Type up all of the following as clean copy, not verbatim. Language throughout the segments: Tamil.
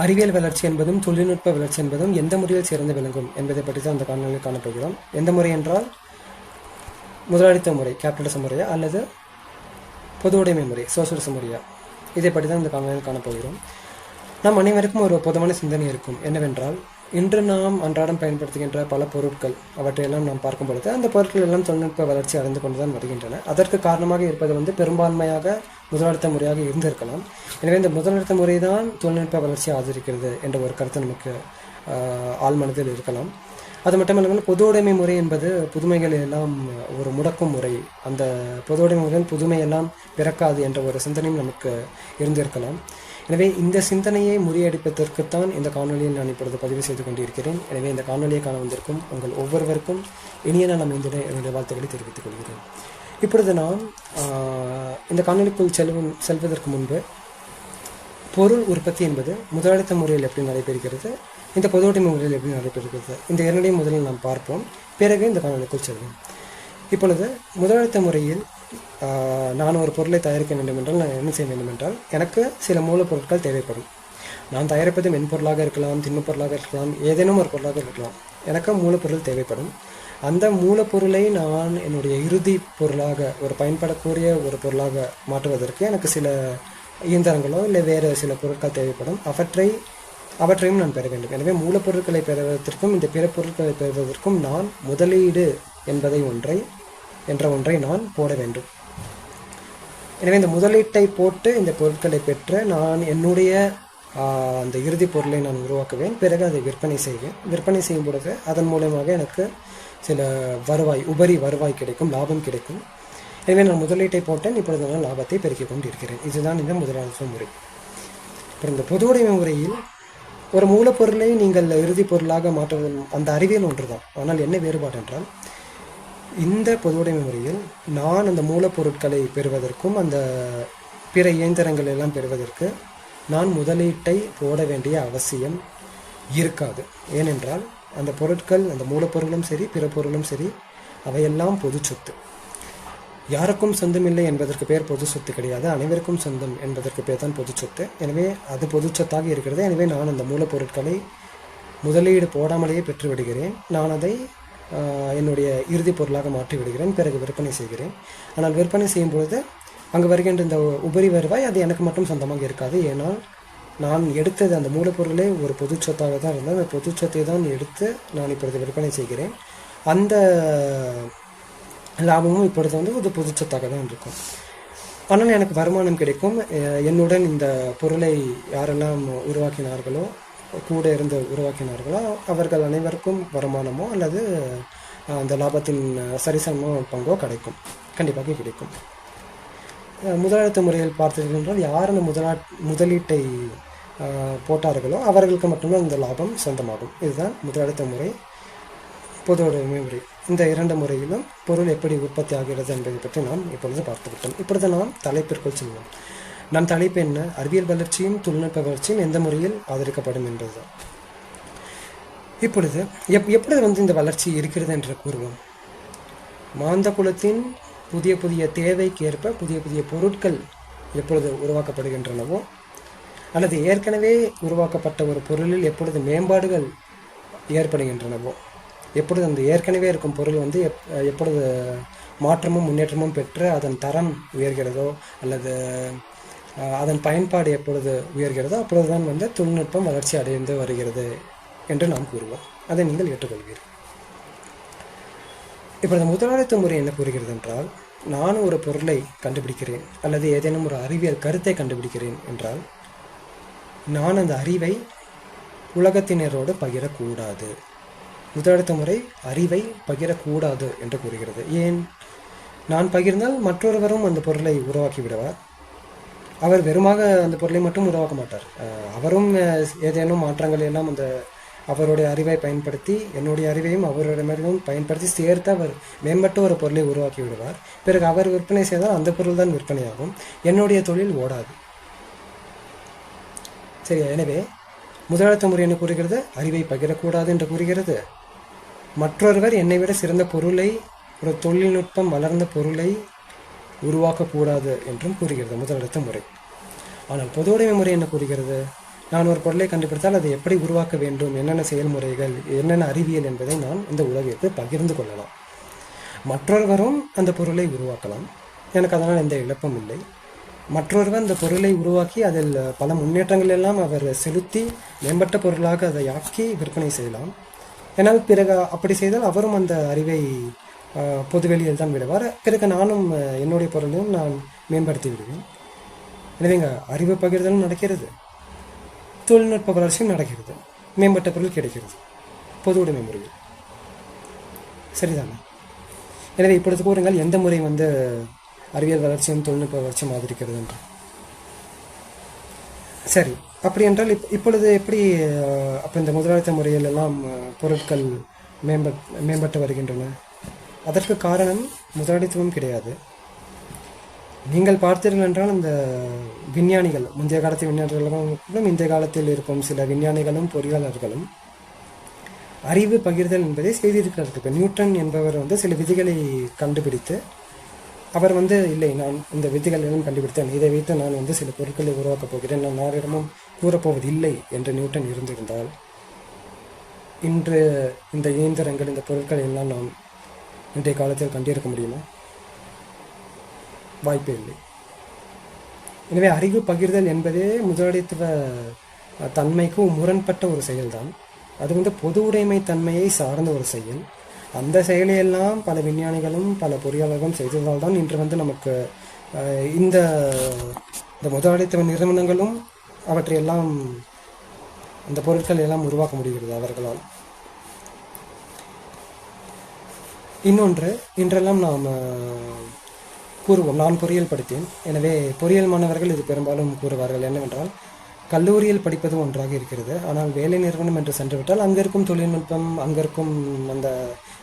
அறிவியல் வளர்ச்சி என்பதும் தொழில்நுட்ப வளர்ச்சி என்பதும் எந்த முறையில் சிறந்து விளங்கும் என்பதை பற்றி தான் அந்த காணொலியில் காணப்போகிறோம். எந்த முறை என்றால் முதலாளித்த முறை, கேபிட்டலிசம் முறையா, அல்லது பொது உடைமை முறை, சோசியலிசம் முறையா, இதை பற்றி தான் இந்த காணொலியில் காணப்போகிறோம். நாம் அனைவருக்கும் ஒரு பொதுவான சிந்தனை இருக்கும். என்னவென்றால், இன்று நாம் அன்றாடம் பயன்படுத்துகின்ற பல பொருட்கள் அவற்றையெல்லாம் நாம் பார்க்கும் பொழுது அந்த பொருட்கள் எல்லாம் தொழில்நுட்ப வளர்ச்சி அடைந்து கொண்டுதான் வருகின்றன. அதற்கு காரணமாக இருப்பது பெரும்பான்மையாக முதலாளித்த முறையாக இருந்திருக்கலாம். எனவே இந்த முதலாளித்த முறை தான் தொழில்நுட்ப வளர்ச்சியை ஆதரிக்கிறது என்ற ஒரு கருத்து நமக்கு ஆழ்மனதில் இருக்கலாம். அது மட்டுமல்லாமல் பொது உடைமை முறை என்பது புதுமைகள் எல்லாம் ஒரு முடக்கும் முறை, அந்த பொது உடைமை முறையில் புதுமையெல்லாம் பிறக்காது என்ற ஒரு சிந்தனையும் நமக்கு இருந்திருக்கலாம். எனவே இந்த சிந்தனையை முறியடிப்பதற்குத்தான் இந்த காணொலியில் நான் இப்பொழுது பதிவு செய்து கொண்டிருக்கிறேன். எனவே இந்த காணொலியை காண வந்திருக்கும் உங்கள் ஒவ்வொருவருக்கும் இனிய நான் என்னுடைய வாழ்த்துக்களை தெரிவித்துக் கொள்கிறேன். இப்பொழுது நாம் இந்த காணொலிக்குள் செல்வதற்கு முன்பு பொருள் உற்பத்தி என்பது முதலாளித்த முறையில் எப்படி நடைபெறுகிறது, இந்த பொது உடைமை முறையில் எப்படி நடைபெறுகிறது, இந்த இரண்டையும் முதலில் நாம் பார்ப்போம். பிறகு இந்த காணொலிக்குள் செல்வோம். இப்பொழுது முதலாளித்த முறையில் நான் ஒரு பொருளை தயாரிக்க வேண்டும் என்றால் நான் என்ன செய்ய வேண்டும் என்றால், எனக்கு சில மூலப்பொருட்கள் தேவைப்படும். நான் தயாரிப்பது மென்பொருளாக இருக்கலாம், திண்மப்பொருளாக இருக்கலாம், ஏதேனும் ஒரு பொருளாக இருக்கலாம். எனக்கு மூலப்பொருள் தேவைப்படும். அந்த மூலப்பொருளை நான் என்னுடைய இறுதி பொருளாக, ஒரு பயன்படக்கூடிய ஒரு பொருளாக மாற்றுவதற்கு எனக்கு சில இயந்திரங்களோ இல்லை வேறு சில பொருட்கள் தேவைப்படும். அவற்றையும் நான் பெற வேண்டும். எனவே மூலப்பொருட்களை பெறுவதற்கும் இந்த பிற பொருட்களை பெறுவதற்கும் நான் முதலீடு என்ற ஒன்றை நான் போட வேண்டும். எனவே இந்த முதலீட்டை போட்டு இந்த பொருட்களை பெற்று நான் என்னுடைய அந்த இறுதி பொருளை நான் உருவாக்குவேன். பிறகு அதை விற்பனை செய்வேன். விற்பனை செய்யும் பொழுது அதன் மூலமாக எனக்கு சில உபரி வருவாய் கிடைக்கும், லாபம் கிடைக்கும். எனவே நான் முதலீட்டை போட்டேன், இப்பொழுது நான் லாபத்தை பெருக்கிக் கொண்டிருக்கிறேன். இதுதான் இந்த முதலாளித்த முறை. அப்புறம் இந்த பொது உடைமை முறையில் ஒரு மூலப்பொருளை நீங்கள் இறுதி பொருளாக மாற்றுவது அந்த அறிவியல் ஒன்று தான். ஆனால் என்ன வேறுபாடு என்றால், இந்த பொது உடைமை முறையில் நான் அந்த மூலப்பொருட்களை பெறுவதற்கும் அந்த பிற இயந்திரங்கள் எல்லாம் பெறுவதற்கு நான் முதலீட்டை போட வேண்டிய அவசியம் இருக்காது. ஏனென்றால் அந்த பொருட்கள், அந்த மூலப்பொருளும் சரி பிற பொருளும் சரி, அவையெல்லாம் பொது சொத்து. யாருக்கும் சொந்தமில்லை என்பதற்கு பேர் பொது சொத்து கிடையாது. அனைவருக்கும் சொந்தம் என்பதற்கு பேர் தான் பொது சொத்து. எனவே அது பொது சொத்தாக இருக்கிறது. எனவே நான் அந்த மூலப்பொருட்களை முதலீடு போடாமலேயே பெற்று விடுகிறேன். நான் அதை என்னுடைய இறுதி பொருளாக மாற்றி விடுகிறேன். பிறகு விற்பனை செய்கிறேன். ஆனால் விற்பனை செய்யும் பொழுது அங்கு வருகின்ற இந்த உபரி வருவாய் அது எனக்கு மட்டும் சொந்தமாக இருக்காது. ஏன்னால் நான் எடுத்தது அந்த மூலப்பொருளே ஒரு பொது சொத்தாக தான் இருந்தால் அந்த பொது சொத்தை தான் எடுத்து நான் இப்பொழுது விற்பனை செய்கிறேன். அந்த லாபமும் இப்பொழுது ஒரு பொது சொத்தாக தான் இருக்கும். ஆனால் எனக்கு வருமானம் கிடைக்கும். என்னுடன் இந்த பொருளை யாரெல்லாம் உருவாக்கினார்களோ, கூட இருந்து உருவாக்கினார்களோ, அவர்கள் அனைவருக்கும் வருமானமோ அல்லது அந்த லாபத்தின் சரிசம பங்கோ கண்டிப்பாக கிடைக்கும். முதலாளித்த முறையில் பார்த்தீர்கள் என்றால், யார் அந்த முதலீட்டை போட்டார்களோ அவர்களுக்கு மட்டும்தான் இந்த லாபம் சொந்தமாகும். இதுதான் முதலாளித்த முறை, பொது உடைமை முறை. இந்த இரண்டு முறையிலும் பொருள் எப்படி உற்பத்தி ஆகிறது என்பதை பற்றி நாம் இப்பொழுது பார்த்துவிட்டோம். இப்பொழுது நாம் தலைப்பிற்குள் செல்வோம். நம் தலைப்பு என்ன? அறிவியல் வளர்ச்சியும் தொழில்நுட்ப வளர்ச்சியும் எந்த முறையில் ஆதரிக்கப்படும் என்பதுதான். இப்பொழுது எப்படி இந்த வளர்ச்சி இருக்கிறது என்று கூறுவோம். மாந்த குலத்தின் புதிய புதிய தேவைக்கு ஏற்ப புதிய புதிய பொருட்கள் எப்பொழுது உருவாக்கப்படுகின்றனவோ, அல்லது ஏற்கனவே உருவாக்கப்பட்ட ஒரு பொருளில் எப்பொழுது மேம்பாடுகள் ஏற்படுகின்றனவோ, எப்பொழுது அந்த ஏற்கனவே இருக்கும் பொருள் எப்பொழுது மாற்றமும் முன்னேற்றமும் பெற்று அதன் தரம் உயர்கிறதோ அல்லது அதன் பயன்பாடு எப்பொழுது உயர்கிறதோ அப்பொழுதுதான் தொழில்நுட்பம் வளர்ச்சி அடைந்து வருகிறது என்று நாம் கூறுவோம். அதை நீங்கள் ஏற்றுக்கொள்வீர்கள். இப்பொழுது முதலாளித்த முறை என்ன கூறுகிறது என்றால், நான் ஒரு பொருளை கண்டுபிடிக்கிறேன் அல்லது ஏதேனும் ஒரு அறிவியல் கருத்தை கண்டுபிடிக்கிறேன் என்றால், நான் அந்த அறிவை உலகத்தினரோடு பகிரக்கூடாது. முதலாளித்த முறை அறிவை பகிரக்கூடாது என்று கூறுகிறது. ஏன்? நான் பகிர்ந்தால் மற்றொருவரும் அந்த பொருளை உருவாக்கி விடுவார். அவர் வெறுமாக அந்த பொருளை மட்டும் உருவாக்க மாட்டார். அவரும் ஏதேனும் மாற்றங்கள் எல்லாம் அந்த அவருடைய அறிவை பயன்படுத்தி, என்னுடைய அறிவையும் அவருடைய அறிவையும் பயன்படுத்தி சேர்த்து அவர் மேம்பட்ட ஒரு பொருளை உருவாக்கி விடுவார். பிறகு அவர் விற்பனை செய்தால் அந்த பொருள் தான் விற்பனையாகும். என்னுடைய தொழில் ஓடாது. சரி, எனவே முதலாளித்த முறை என்ன கூறுகிறது? அறிவை பகிரக்கூடாது என்று கூறுகிறது. மற்றொருவர் என்னை விட சிறந்த பொருளை, ஒரு தொழில்நுட்பம் வளர்ந்த பொருளை உருவாக்கக்கூடாது என்றும் கூறுகிறது முதலாளித்த முறை. ஆனால் பொது உடைமை முறை என்ன கூறுகிறது? நான் ஒரு பொருளை கண்டுபிடித்தால் அதை எப்படி உருவாக்க வேண்டும், என்னென்ன செயல்முறைகள், என்னென்ன அறிவியல் என்பதை நான் இந்த உலகிற்கு பகிர்ந்து கொள்ளலாம். மற்றொருவரும் அந்த பொருளை உருவாக்கலாம். எனக்கு அதனால் எந்த இழப்பும் இல்லை. மற்றொருவர் அந்த பொருளை உருவாக்கி அதில் பல முன்னேற்றங்கள் எல்லாம் அவர் செலுத்தி மேம்பட்ட பொருளாக அதை ஆக்கி விற்பனை செய்யலாம். ஏன்னால் பிறகு அப்படி செய்தால் அவரும் அந்த அறிவை பொதுவெளியில் தான் விடுவார். பிறகு நானும் என்னுடைய பொருளையும் நான் மேம்படுத்தி விடுவேன். எனவே இங்கே அறிவு பகிர்தலும் நடக்கிறது, தொழில்நுட்ப வளர்ச்சியும் நடக்கிறது, மேம்பட்ட பொருள் கிடைக்கிறது பொது உடைமை முறையில். சரிதானே? எனவே இப்பொழுது கூறுங்கள், எந்த முறை அறிவியல் வளர்ச்சியும் தொழில்நுட்ப வளர்ச்சியும் ஆதரிக்கிறது என்று. சரி, அப்படி என்றால் இப்பொழுது எப்படி அப்போ இந்த முதலாளித்த முறையில் எல்லாம் பொருட்கள் மேம்பட்டு வருகின்றன? அதற்கு காரணம் முதலாளித்துவம் கிடையாது. நீங்கள் பார்த்தீர்கள் என்றால் இந்த விஞ்ஞானிகள், முந்தைய காலத்து விஞ்ஞானிகளும் இன்றைய காலத்தில் இருக்கும் சில விஞ்ஞானிகளும் பொறியாளர்களும் அறிவு பகிர்தல் என்பதை செய்திருக்கிறார்கள். நியூட்டன் என்பவர் சில விதிகளை கண்டுபிடித்து அவர் இல்லை, நான் இந்த விதிகள் எல்லாம் கண்டுபிடித்தேன், இதை வைத்து நான் சில பொருட்களை உருவாக்கப் போகிறேன், நான் யாரிடமும் கூறப்போவதில்லை என்று நியூட்டன் இருந்திருந்தால் இன்று இந்த இயந்திரங்கள், இந்த பொருட்களை எல்லாம் நாம் இன்றைய காலத்தில் கண்டிருக்க முடியுமா? வாய்ப்பே இல்லை. எனவே அறிவு பகிர்தல் என்பதே முதலாளித்துவ தன்மைக்கு முரண்பட்ட ஒரு செயல்தான். அது பொது உடைமை தன்மையை சார்ந்த ஒரு செயல். அந்த செயலையெல்லாம் பல விஞ்ஞானிகளும் பல பொறியாளர்களும் செய்ததால் தான் இன்று நமக்கு இந்த முதலாளித்துவ நிறுவனங்களும் அவற்றையெல்லாம் அந்த பொருட்கள் எல்லாம் உருவாக்க முடிகிறது அவர்களால். இன்னொன்று, இன்றெல்லாம் நாம் கூறுவோம், நான் பொறியியல் படித்தேன், எனவே பொறியியல் மாணவர்கள் இது பெரும்பாலும் கூறுவார்கள் என்னவென்றால், கல்லூரியில் படிப்பது ஒன்றாக இருக்கிறது, ஆனால் வேலை நிறுவனம் என்று சென்றுவிட்டால் அங்கே இருக்கும் தொழில்நுட்பம், அங்கே இருக்கும் அந்த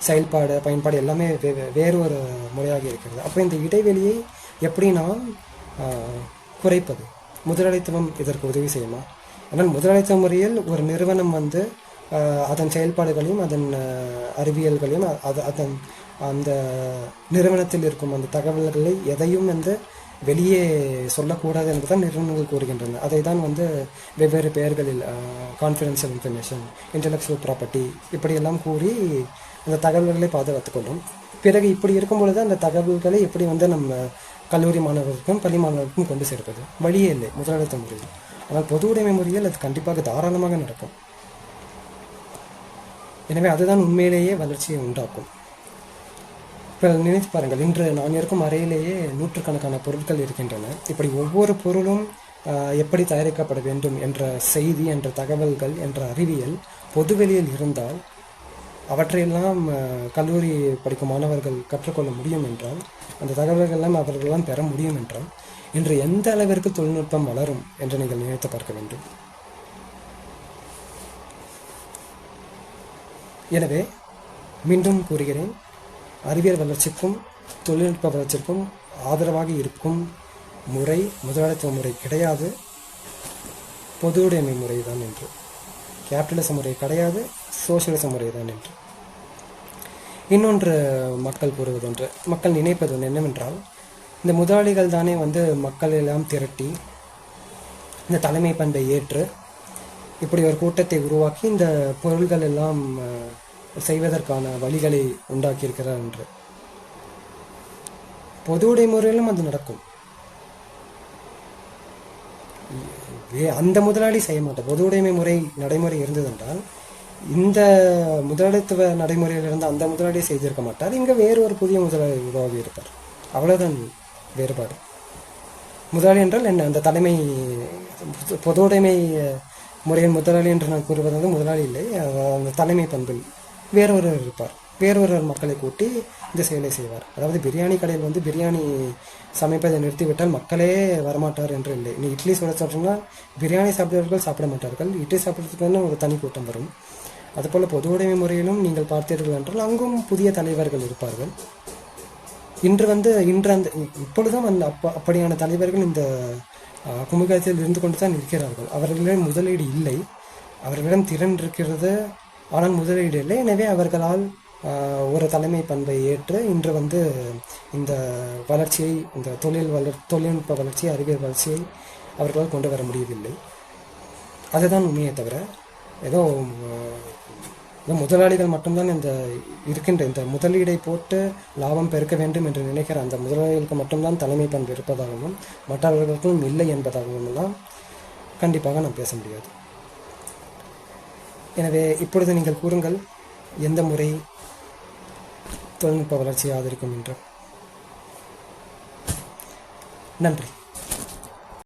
செயல்பாடு பயன்பாடு எல்லாமே வேறு ஒரு முறையாக இருக்கிறது. அப்போ இந்த இடைவெளியை எப்படி நாம் குறைப்பது? முதலாளித்துவம் இதற்கு உதவி செய்யுமா? ஆனால் முதலாளித்துவ முறையில் ஒரு நிறுவனம் அதன் செயல்பாடுகளையும் அதன் அறிவியல்களையும் அதன் அந்த நிறுவனத்தில் இருக்கும் அந்த தகவல்களை எதையும் வெளியே சொல்லக்கூடாது என்பதுதான் நிறுவனங்கள் கூறுகின்றன. அதை தான் வெவ்வேறு பெயர்களில் கான்ஃபிடென்ஷியல் இன்ஃபர்மேஷன், இன்டெலெக்சுவல் ப்ராப்பர்ட்டி இப்படியெல்லாம் கூறி அந்த தகவல்களை பாதுகாத்துக் கொள்ளும். பிறகு இப்படி இருக்கும் பொழுது அந்த தகவல்களை எப்படி நம்ம கல்லூரி மாணவர்களுக்கும் பள்ளி மாணவர்களுக்கும் கொண்டு சேர்ப்பது? வழியே இல்லை முதலாளித்துவ முறையில். ஆனால் பொது உடைமை முறையில் அது கண்டிப்பாக தாராளமாக நடக்கும். எனவே அதுதான் உண்மையிலேயே வளர்ச்சியை உண்டாக்கும். இப்போ நினைத்து பாருங்கள், இன்று நான் இருக்கும் அறையிலேயே நூற்றுக்கணக்கான பொருட்கள் இருக்கின்றன. இப்படி ஒவ்வொரு பொருளும் எப்படி தயாரிக்கப்பட வேண்டும் என்ற செய்தி, என்ற தகவல்கள், என்ற அறிவியல் பொதுவெளியில் இருந்தால் அவற்றையெல்லாம் கல்லூரி படிக்கும் மாணவர்கள் கற்றுக்கொள்ள முடியும் என்றால், அந்த தகவல்களெல்லாம் அவர்களெல்லாம் பெற முடியும் என்றால், இன்று எந்த அளவிற்கு தொழில்நுட்பம் வளரும் என்று நீங்கள் நினைத்து பார்க்க வேண்டும். எனவே மீண்டும் கூறுகிறேன், அறிவியல் வளர்ச்சிக்கும் தொழில்நுட்ப வளர்ச்சிக்கும் ஆதரவாக இருக்கும் முறை முதலாளித்துவ முறை கிடையாது, பொது உடைமை முறை தான் என்று. கேபிட்டலிச முறை கிடையாது, சோசியலிச முறை தான் என்று. இன்னொன்று மக்கள் கூறுவதொன்று, மக்கள் நினைப்பது ஒன்று என்னவென்றால், இந்த முதலாளிகள் தானே மக்கள் எல்லாம் திரட்டி இந்த தலைமை பண்பை ஏற்று இப்படி ஒரு கூட்டத்தை உருவாக்கி இந்த பொருள்கள் எல்லாம் செய்வதற்கான வழிகளை உண்டாக்கியிருக்கிறார் என்று. பொது உடைமுறையிலும் அது நடக்கும். அந்த முதலாளி செய்ய மாட்டார். பொது உடைமை முறை நடைமுறை இருந்ததென்றால் இந்த முதலாளித்துவ நடைமுறையில் இருந்த அந்த முதலாளியை செய்திருக்க மாட்டார். இங்கே வேறு ஒரு புதிய முதலாளி உருவாகி இருப்பார். அவ்வளவுதான் வேறுபாடு. முதலாளி என்றால் என்ன? அந்த தலைமை பொது உடைமை முறையின் முதலாளி என்று நான் கூறுவது முதலாளி இல்லை, அந்த தலைமை பண்பில் வேறொருவர் இருப்பார். வேறொருவர் மக்களை கூட்டி இந்த செயலை செய்வார். அதாவது பிரியாணி கடையில் பிரியாணி சமைப்பதை நிறுத்திவிட்டால் மக்களே வரமாட்டார் என்று இல்லை. நீ இட்லி சுட சாப்பிட்டோம்னா பிரியாணி சாப்பிடுவர்கள் சாப்பிட மாட்டார்கள், இட்லி சாப்பிட்றதுக்கு ஒரு தனி கூட்டம் வரும். அதுபோல் பொது உடைமை முறையிலும் நீங்கள் பார்த்தீர்கள் என்றால் அங்கும் புதிய தலைவர்கள் இருப்பார்கள். இன்று இப்பொழுதும் அப்படியான தலைவர்கள் இந்த குமுகத்தில் இருந்து கொண்டு தான் இருக்கிறார்கள். அவர்களிடம் முதலீடு இல்லை, அவர்களிடம் திறன் இருக்கிறது, ஆனால் முதலீடு இல்லை. எனவே அவர்களால் ஒரு தலைமை பண்பை ஏற்று இன்று இந்த வளர்ச்சியை, இந்த தொழில்நுட்ப வளர்ச்சி, அறிவியல் வளர்ச்சியை அவர்களால் கொண்டு வர முடியவில்லை. அதுதான் உண்மையை தவிர ஏதோ இந்த முதலாளிகள் மட்டும்தான் இந்த முதலீடை போட்டு லாபம் பெருக்க வேண்டும் என்று நினைக்கிற அந்த முதலாளிகளுக்கு மட்டும்தான் தலைமை பண்பு இருப்பதாகவும் மற்றவர்களுக்கும் இல்லை என்பதாகவும் எல்லாம் கண்டிப்பாக நாம் பேச முடியாது. எனவே இப்பொழுது நீங்கள் கூறுங்கள், எந்த முறை தொழில்நுட்ப வளர்ச்சியை ஆதரிக்கும் என்று. நன்றி.